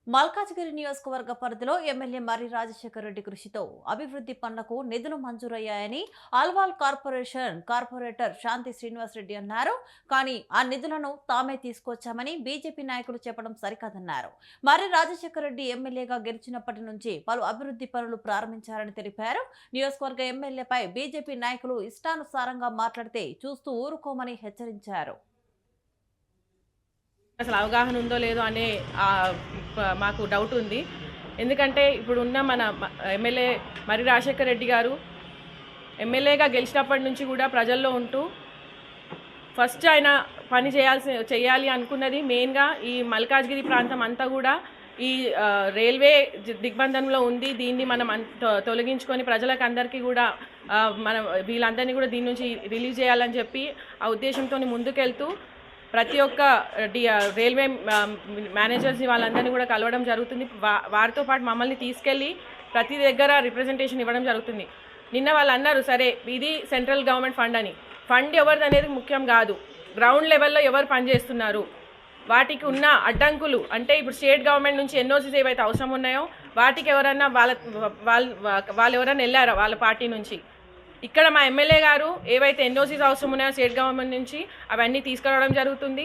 మల్కాజ్గిరి నియోజకవర్గ పరిధిలో ఎమ్మెల్యే మర్రి రాజశేఖర రెడ్డి కృషితో అభివృద్ధి పనులకు నిధులు మంజూరయ్యాయని ఆల్వాల్ కార్పొరేటర్ శాంతి శ్రీనివాస్ రెడ్డి అన్నారు. కానీ ఆ నిధులను తామే తీసుకొచ్చామని బీజేపీ నాయకులు చెప్పడం సరికాదన్నారు. మర్రి రాజశేఖర రెడ్డి ఎమ్మెల్యేగా గెలిచినప్పటి నుంచి పలు అభివృద్ధి పనులు ప్రారంభించారని తెలిపారు. నియోజకవర్గ ఎమ్మెల్యేపై బీజేపీ నాయకులు ఇష్టానుసారంగా మాట్లాడితే చూస్తూ ఊరుకోమని హెచ్చరించారు. అసలు అవగాహన ఉందో లేదో అనే మాకు డౌట్ ఉంది. ఎందుకంటే ఇప్పుడున్న మన ఎమ్మెల్యే మర్రి రాజశేఖర రెడ్డి గారు ఎమ్మెల్యేగా గెలిచినప్పటి నుంచి కూడా ప్రజల్లో ఉంటూ ఫస్ట్ ఆయన పని చేయాలి అనుకున్నది మెయిన్గా ఈ మల్కాజ్గిరి ప్రాంతం అంతా కూడా ఈ రైల్వే దిగ్బంధంలో ఉంది. దీన్ని మనం తొలగించుకొని ప్రజలకు అందరికీ కూడా మనం వీళ్ళందరినీ కూడా దీని నుంచి రిలీజ్ చేయాలని చెప్పి ఆ ఉద్దేశంతో ముందుకెళ్తూ ప్రతి ఒక్క రైల్వే మేనేజర్స్ వాళ్ళందరినీ కూడా కలవడం జరుగుతుంది. వారితో పాటు మమ్మల్ని తీసుకెళ్ళి ప్రతి దగ్గర రిప్రజెంటేషన్ ఇవ్వడం జరుగుతుంది. నిన్న వాళ్ళు అన్నారు, సరే ఇది సెంట్రల్ గవర్నమెంట్ ఫండ్ అని. ఫండ్ ఎవరిది అనేది ముఖ్యం కాదు, గ్రౌండ్ లెవెల్లో ఎవరు పనిచేస్తున్నారు, వాటికి ఉన్న అడ్డంకులు, అంటే ఇప్పుడు స్టేట్ గవర్నమెంట్ నుంచి ఎన్ఓసీస్ ఏవైతే అవసరం ఉన్నాయో వాటికి ఎవరన్నా వాళ్ళు ఎవరైనా వెళ్ళారా వాళ్ళ పార్టీ నుంచి. ఇక్కడ మా ఎమ్మెల్యే గారు ఏవైతే ఎన్ఓసీస్ అవసరం ఉన్నాయో స్టేట్ గవర్నమెంట్ నుంచి అవన్నీ తీసుకురావడం జరుగుతుంది.